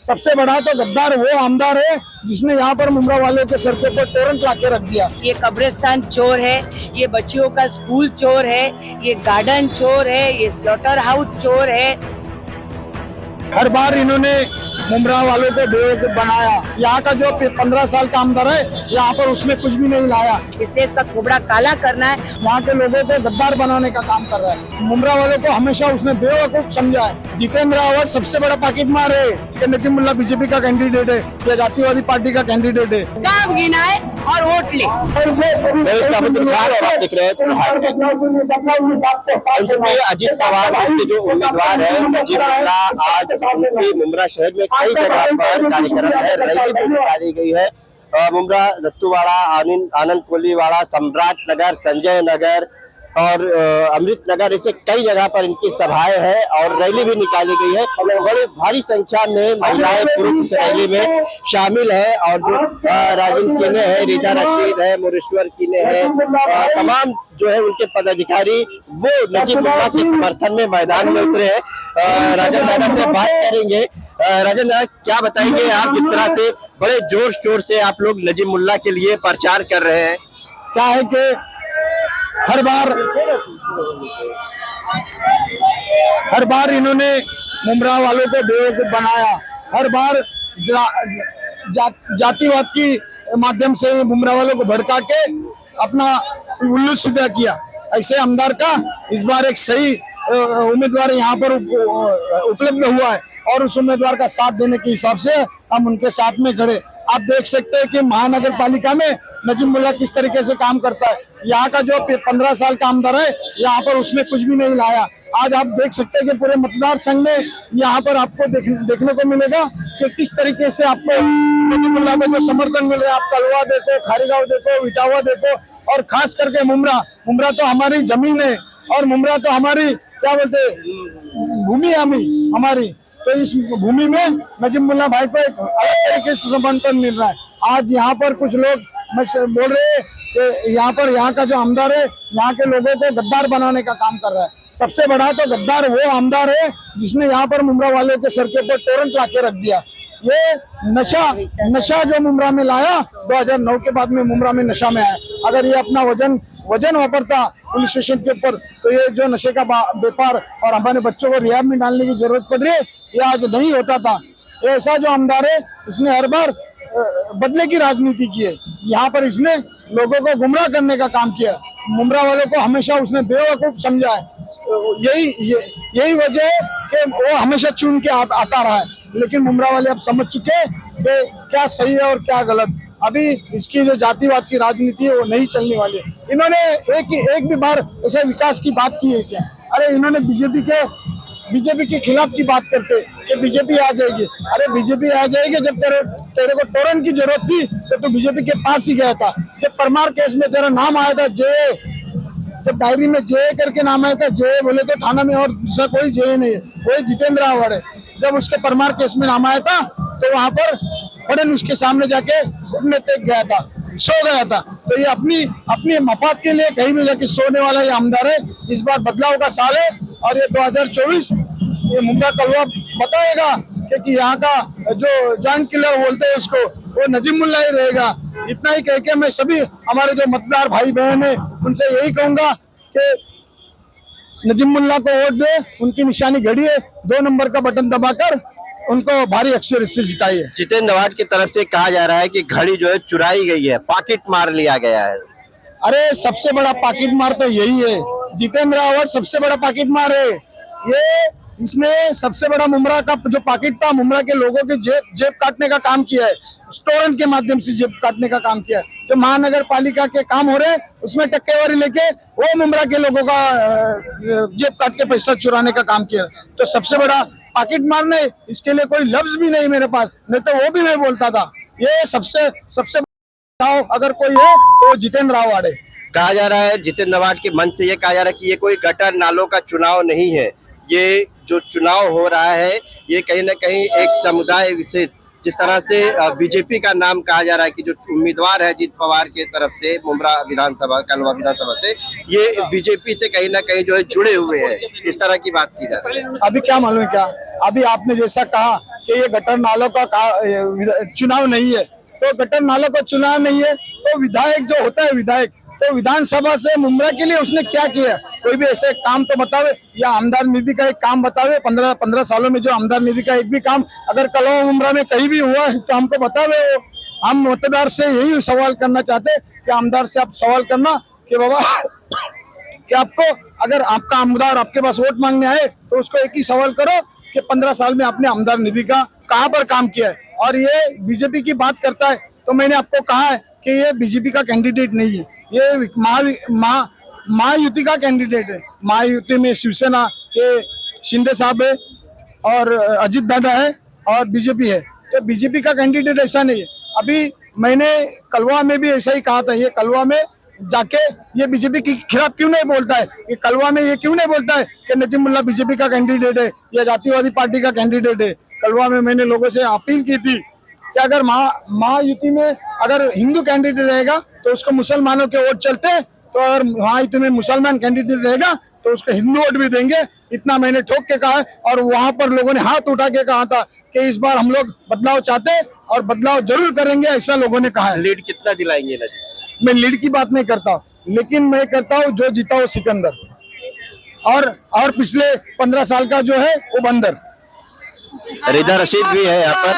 सबसे बड़ा तो गद्दार वो आमदार है जिसने यहाँ पर मुमरा वालों के सर के ऊपर टोरंट लाके रख दिया। ये कब्रिस्तान चोर है, ये बच्चियों का स्कूल चोर है, ये गार्डन चोर है, ये स्लॉटर हाउस चोर है। हर बार इन्होंने मुमरा वालों को बेवकूफ बनाया। यहाँ का जो 15 साल का आमदार है यहाँ पर उसने कुछ भी नहीं लाया, इसलिए इसका खोपड़ा काला करना है। यहाँ के लोगों को गद्दार बनाने का काम कर रहा है। मुमरा वालों को हमेशा उसने बेवकूफ समझा है। जितेंद्र रावत सबसे बड़ा पाकिट मार है कि नजीमुल्लाह बीजेपी का कैंडिडेट है या जातीयवादी पार्टी का कैंडिडेट है। काम गिनाए और वोट ले। अजीत पवार के जो उम्मीदवार है नजीमुल्लाह, आज उनके मुमरा शहर में कई जगह पर कार्यक्रम है, रैली भी निकाली गई है। मुमरा, दत्तूवाड़ा, आनंद कोलीवाड़ा, सम्राट नगर, संजय नगर और अमृत नगर, ऐसे कई जगह पर इनकी सभाएं हैं और रैली भी निकाली गई है। बड़ी भारी संख्या में महिलाएं पुरुष इस रैली में शामिल है और जो राजन कीने है, रीता रशीद है, मुरेश्वर कीने है, तमाम जो है उनके पदाधिकारी वो नजीमुल्लाह के समर्थन में मैदान में उतरे हैं। राजन दादा से बात करेंगे। राजन दादा, क्या बताएंगे आप, जिस तरह से बड़े जोर शोर से आप लोग नजीमुल्लाह के लिए प्रचार कर रहे हैं? क्या है कि हर बार इन्होंने मुमरा वालों को बेवकूफ बनाया। हर बार जातिवाद की माध्यम से मुमरा वालों को भड़का के अपना उल्लू सीधा किया। ऐसे आमदार का इस बार एक सही उम्मीदवार यहाँ पर उपलब्ध हुआ है और उस उम्मीदवार का साथ देने के हिसाब से हम उनके साथ में खड़े। आप देख सकते हैं कि महानगर पालिका में नजीमुल्लाह किस तरीके से काम करता है। यहाँ का जो 15 साल का आमदार है यहाँ पर उसने कुछ भी नहीं लाया। आज आप देख सकते हैं कि पूरे मतदार संघ में यहाँ पर आपको देखने को मिलेगा कि किस तरीके से आपको नजीमुल्लाह को जो समर्थन मिल रहा है। आप कलवा देखो, खारीगांव देखो, इटावा देखो और खास करके मुमरा तो हमारी जमीन है और मुमरा तो हमारी क्या बोलते भूमि हमारी। तो इस भूमि में नजीमुल्लाह भाई को एक अलग तरीके से समर्थन मिल रहा है। आज यहाँ पर कुछ लोग बोल रहे हैं कि यहाँ का जो आमदार है यहाँ के लोगों को गद्दार बनाने का काम कर रहा है। सबसे बड़ा तो गद्दार वो आमदार है जिसने यहाँ पर मुमरा वालों के सर के ऊपर टोरंट लाके रख दिया। ये नशा जो मुमरा में लाया 2009 के बाद में मुमरा में नशा में आया। अगर ये अपना वजन वापरता पुलिस स्टेशन के ऊपर तो ये जो नशे का व्यापार और हमारे बच्चों को रिहाब में डालने की जरूरत पड़ रही है ये आज नहीं होता था। ऐसा जो आमदार है उसने हर बार बदले की राजनीति की है। यहाँ पर इसने लोगों को गुमराह करने का काम किया। मुमरा वालों को हमेशा उसने बेवकूफ समझा है। यही वजह है कि वो हमेशा चुन के आता रहा है। लेकिन मुमरा वाले अब समझ चुके हैं कि क्या सही है और क्या गलत। अभी इसकी जो जातिवाद की राजनीति है वो नहीं चलने वाली है। इन्होंने एक भी बार ऐसे विकास की बात की है क्या? अरे इन्होंने बीजेपी के खिलाफ की बात करते कि बीजेपी आ जाएगी। अरे बीजेपी आ जाएगी जब तेरे को टोरंट की जरूरत थी तो तू बीजेपी के पास ही गया था। जब परमार केस में तेरा नाम आया था जब डायरी में जे करके नाम आया था, जे बोले तो थाना में और दूसरा कोई जे नहीं है, वही जितेंद्र रावत है। जब उसके परमार केस में नाम आया था तो वहां पर फड़न उसके सामने जाके घुटने टेक गया था, सो गया था। तो ये अपनी मफाद के लिए कहीं भी जाके सोने वाला ये आमदार है। इस बार बदलाव का साल है और ये 2024 ये मुमरा कलवा बताएगा कि यहाँ का जो जॉइंट किलर बोलते हैं उसको वो नजीमुल्लाह ही रहेगा। इतना ही कह के मैं सभी हमारे जो मतदार भाई बहन है उनसे यही कहूंगा कि नजीमुल्लाह को वोट दे। उनकी निशानी घड़ी है, 2 नंबर का बटन दबाकर उनको भारी अक्षर से जिताइए। जितेंद्र रावत की तरफ से कहा जा रहा है कि घड़ी जो है चुराई गई है, पॉकेट मार लिया गया है। अरे सबसे बड़ा पॉकेट मार तो यही है। जितेंद्र रावत सबसे बड़ा पॉकेट मार है। ये इसमें सबसे बड़ा मुमरा का जो पॉकेट था, मुमरा के लोगों के जेब काटने का काम किया है। टोरंट के माध्यम से जेब काटने का काम किया है। जो महानगर पालिका के काम हो रहे हैं उसमें टक्केवारी लेके वो मुमरा के लोगों का जेब काट के पैसा चुराने का काम किया है। तो सबसे बड़ा पॉकेट मारने, इसके लिए कोई लफ्ज भी नहीं मेरे पास, नहीं तो वो भी मैं बोलता था। ये सबसे अगर कोई है तो जितेंद्र रावत है। कहा जा रहा है जितेंद्र रावत के मन से ये कहा जा रहा है कि ये कोई गटर नालों का चुनाव नहीं है। ये जो चुनाव हो रहा है ये कहीं ना कहीं एक समुदाय विशेष, जिस तरह से बीजेपी का नाम कहा जा रहा है कि जो उम्मीदवार है अजीत पवार के तरफ से मुमरा विधानसभा, कलवा विधानसभा से, ये बीजेपी से कहीं ना कहीं जो है जुड़े हुए हैं, इस तरह की बात की जा रही है। अभी क्या मालूम है क्या, अभी आपने जैसा कहा कि ये गटर नालों का चुनाव नहीं है। तो गटर नालों का चुनाव नहीं है तो विधायक जो होता है विधायक, तो विधानसभा से मुमरा के लिए उसने क्या किया, कोई भी ऐसे काम तो बतावे, या आमदार निधि का एक काम बतावे। 15 सालों में जो आमदार निधि का एक भी काम अगर कलवा मुमरा में कहीं भी हुआ है तो हमको बतावे। हम मतदार से यही सवाल करना चाहते हैं कि आमदार से आप सवाल करना कि बाबा कि आपको अगर आपका आमदार आपके पास वोट मांगने आए तो उसको एक ही सवाल करो कि 15 साल में आपने आमदार निधि का कहाँ पर काम किया है। और ये बीजेपी की बात करता है तो मैंने आपको कहा है कि ये बीजेपी का कैंडिडेट नहीं है, ये महायुति का कैंडिडेट है। महायुति में शिवसेना के शिंदे साहब है और अजित दादा है और बीजेपी है। तो बीजेपी का कैंडिडेट ऐसा नहीं है। अभी मैंने कलवा में भी ऐसा ही कहा था, ये कलवा में जाके ये बीजेपी के खिलाफ क्यों नहीं बोलता है, ये कलवा में ये क्यों नहीं बोलता है कि नजीमुल्लाह बीजेपी का कैंडिडेट है या जातिवादी पार्टी का कैंडिडेट है। कलवा में मैंने लोगों से अपील की थी कि अगर महायुति में अगर हिंदू कैंडिडेट रहेगा तो उसको मुसलमानों के वोट चलते हैं, तो अगर महायुति में मुसलमान कैंडिडेट रहेगा तो उसको हिंदू वोट भी देंगे। इतना मैंने ठोक के कहा है और वहां पर लोगों ने हाथ उठा के कहा था कि इस बार हम लोग बदलाव चाहते हैं और बदलाव जरूर करेंगे, ऐसा लोगों ने कहा है। लीड कितना दिलाएंगे? मैं लीड की बात नहीं करता, लेकिन मैं करता हूँ जो जीता वो सिकंदर और पिछले 15 साल का जो है वो बंदर। रिदा रशीद भी है यहाँ पर,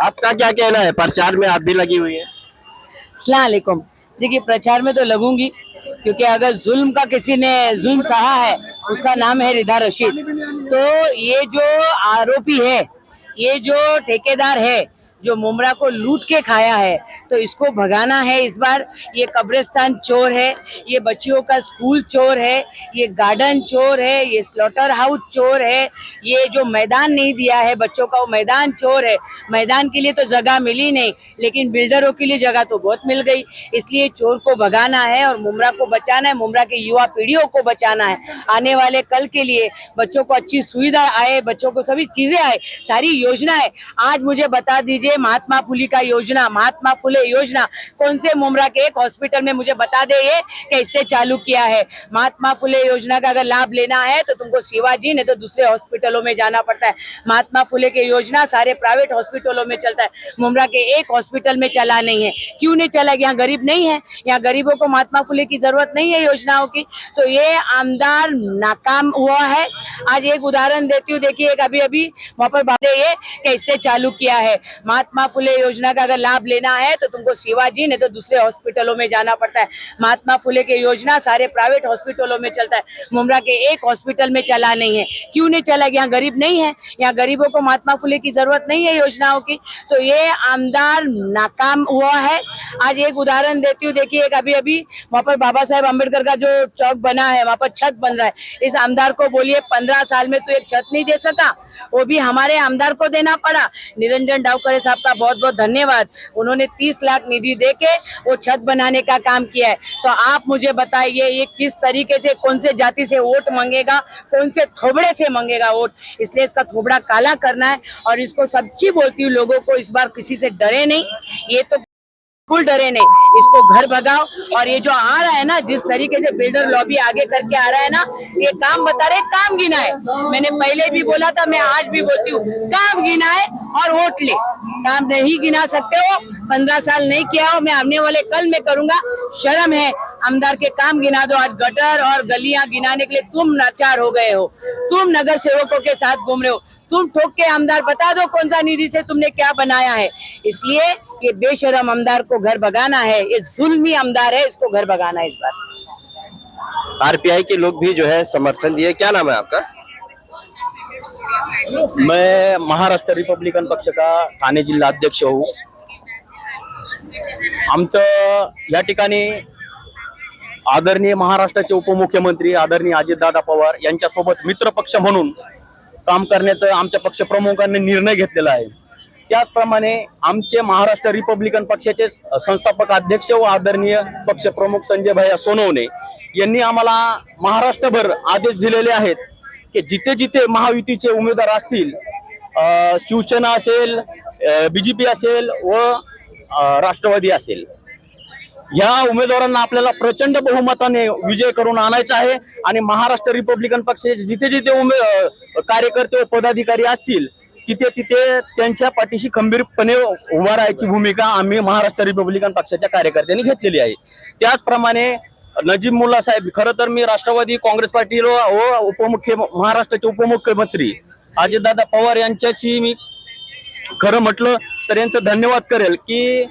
आपका क्या कहना है? प्रचार में आप भी लगी हुई है। अस्सलाम वालेकुम। देखिए, प्रचार में तो लगूंगी क्योंकि अगर जुल्म का किसी ने जुल्म सहा है उसका नाम है रिदा रशीद। तो ये जो आरोपी है, ये जो ठेकेदार है जो मुमरा को लूट के खाया है, तो इसको भगाना है इस बार। ये कब्रिस्तान चोर है, ये बच्चियों का स्कूल चोर है, ये गार्डन चोर है, ये स्लॉटर हाउस चोर है, ये जो मैदान नहीं दिया है बच्चों का वो मैदान चोर है। मैदान के लिए तो जगह मिली नहीं, लेकिन बिल्डरों के लिए जगह तो बहुत मिल गई। इसलिए चोर को भगाना है और मुमरा को बचाना है, मुमरा की युवा पीढ़ियों को बचाना है। आने वाले कल के लिए बच्चों को अच्छी सुविधा आए, बच्चों को सभी चीजें आए, सारी योजनाएं। आज मुझे बता दीजिए महात्मा फुले का योजना, महात्मा फुले योजना कौन से मुमरा के एक हॉस्पिटल में मुझे बता दे ये कि इसने चालू किया है। महात्मा फुले योजना का अगर लाभ लेना है तो तुमको शिवाजी नहीं तो दूसरे हॉस्पिटलों में जाना पड़ता है। महात्मा फुले की योजना सारे प्राइवेट हॉस्पिटलों में चलता है, मुमरा के एक हॉस्पिटल में चला नहीं है। क्यों नहीं चला? यहाँ गरीब नहीं है, यहाँ गरीबों को महात्मा फुले की जरूरत नहीं है योजनाओं की। तो ये आमदार नाकाम हुआ है। आज एक उदाहरण देती हूँ, देखिए एक अभी वहां पर बात ये कि इसने चालू किया है। महात्मा फुले योजना का अगर लाभ लेना है तो तुमको शिवाजी नहीं तो दूसरे हॉस्पिटलों में जाना पड़ता है। महात्मा फुले की योजना सारे प्राइवेट हॉस्पिटलों में चलता है, मुमरा के एक हॉस्पिटल में चला नहीं है। क्यों नहीं चला? यहाँ गरीब नहीं है, यहाँ गरीबों को महात्मा फुले की जरूरत नहीं है योजनाओं की। तो ये आमदार नाकाम हुआ है। आज एक उदाहरण देती हूँ, देखिए एक अभी वहां पर बाबा साहेब अम्बेडकर का जो चौक बना है वहां पर छत बन रहा है। इस आमदार को बोलिए 15 साल में तो एक छत नहीं दे सका, वो भी हमारे आमदार को देना पड़ा। निरंजन डावकरे साहब का बहुत बहुत धन्यवाद, उन्होंने 30 लाख निधि देके वो छत बनाने का काम किया है। तो आप मुझे बताइए ये किस तरीके से, कौन से जाति से वोट मांगेगा, कौन से थोबड़े से मांगेगा वोट। इसलिए इसका थोबड़ा काला करना है और इसको सच्ची बोलती हूँ लोगों को, इस बार किसी से डरे नहीं, ये तो बिल्कुल डरे नहीं, इसको घर भगाओ। और ये जो आ रहा है ना, जिस तरीके से बिल्डर लॉबी आगे करके आ रहा है ना, ये काम बता रहे काम गिना है। मैंने पहले भी बोला था, मैं आज भी बोलती हूँ, काम गिना है और वोट ले। काम नहीं गिना सकते हो, 15 साल नहीं किया हो, मैं आने वाले कल में करूंगा। शर्म है, आमदार के काम गिना दो। आज गटर और गलियां गिनाने के लिए तुम लाचार हो गए हो, तुम नगर सेवकों के साथ घूम रहे हो। तुम ठोक के आमदार बता दो कौन सा निधि से तुमने क्या बनाया है। इसलिए ये बेशरम आमदार को घर भगाना है, ये जुल्मी आमदार है, इसको घर भगाना है इस बार। आरपीआई के लोग भी जो है समर्थन दिए। क्या नाम है आपका? मैं महाराष्ट्र रिपब्लिकन पक्षाचा ठाणे जिल्हा अध्यक्ष हूँ। आमचं या ठिकाणी आदरणीय महाराष्ट्राचे उपमुख्यमंत्री आदरणीय अजितदादा पवार यांच्यासोबत मित्रपक्ष म्हणून काम करण्याचा आमच्या पक्षप्रमुखांनी निर्णय घेतलेला आहे। त्याचप्रमाणे आमचे महाराष्ट्र रिपब्लिकन पक्षाचे संस्थापक अध्यक्ष व आदरणीय पक्षप्रमुख संजय भैया सोनवणे यांनी आम्हाला महाराष्ट्रभर आदेश दिलेले आहेत की जिथे जिथे महायुतीचे उमेदवार असतील, शिवसेना असेल, बीजेपी असेल व राष्ट्रवादी असेल, या उमेदवारांना आपल्याला प्रचंड बहुमताने विजय करून आणायचा आहे। आणि महाराष्ट्र रिपब्लिकन पक्षाचे जिथे जिथे कार्यकर्ते व पदाधिकारी असतील तिथे तिथे त्यांच्या पाठीशी खंबीरपणे उभा राहायची भूमिका आम्ही महाराष्ट्र रिपब्लिकन पक्षाच्या कार्यकर्त्यांनी घेतलेली आहे. त्याचप्रमाणे नजीब मुल्ला साहेब, खरं तर मी राष्ट्रवादी काँग्रेस पार्टी व महाराष्ट्राचे उपमुख्यमंत्री अजितदादा पवार यांच्याशी मी खरं म्हटलं तर यांचं धन्यवाद करेल की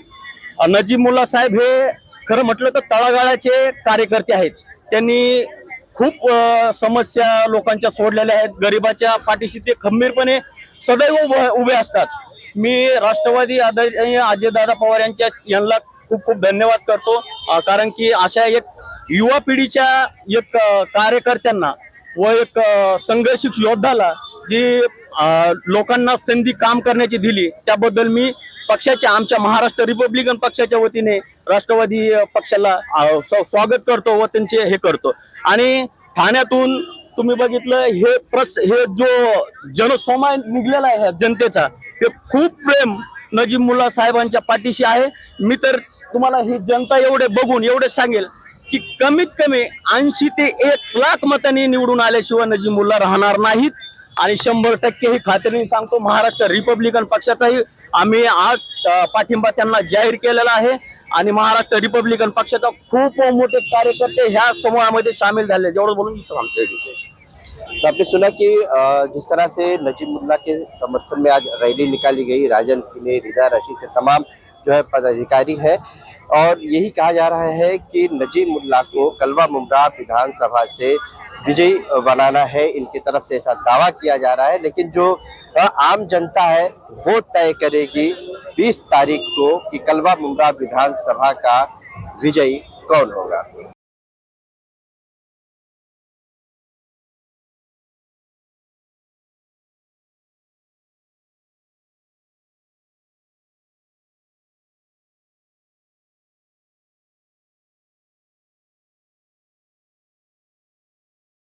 नजीब मुल्ला साहेब हे खरं म्हटलं तर तळागाळाचे कार्यकर्ते आहेत. त्यांनी खूप समस्या लोकांच्या सोडलेल्या आहेत. गरिबाच्या पाठीशी ते खंबीरपणे सदैव उभे असतात. मी राष्ट्रवादी आदरणीय अजितदादा पवार यांना खूप खूप धन्यवाद करतो, कारण की अशा एक युवा पिढीच्या एक कार्यकर्त्यांना व एक संघर्षित योद्धाला जी लोकांना संधी काम करण्याची दिली त्याबद्दल मी पक्षाच्या आमच्या महाराष्ट्र रिपब्लिकन पक्षाच्या वतीने राष्ट्रवादी पक्षाला स्वागत करतो व त्यांचे हे करतो. आणि ठाण्यातून तुम्ही बघितलं हे जो जनसमूह निघलेला आहे जनतेचा, ते खूप प्रेम नजीब मुल्ला साहेबांच्या पाठीशी आहे. मी तर तुम्हाला ही जनता एवढे सांगेल की कमीत कमी 80 ते 1 लाख मतांनी निवडून आल्याशिवाय नजीब मुल्ला राहणार नाहीत. आणि 100% ही खात्रीने सांगतो, महाराष्ट्र रिपब्लिकन पक्षाचाही आम्ही आज पाठिंबा त्यांना जाहीर केलेला आहे. आणि महाराष्ट्र रिपब्लिकन पक्षाचा खूप मोठे कार्यकर्ते ह्या समूहामध्ये सामील झाले. जेवढं बोलून तो आपने सुना कि जिस तरह से नजीब मुल्ला के समर्थन में आज रैली निकाली गई, राजन किले, रिदा रशीद से तमाम जो है पदाधिकारी है, और यही कहा जा रहा है कि नजीब मुल्ला को कलवा मुमरा विधानसभा से विजयी बनाना है, इनकी तरफ से ऐसा दावा किया जा रहा है. लेकिन जो आम जनता है वो तय करेगी 20 तारीख को कि कलवा मुमरा विधानसभा का विजयी कौन होगा.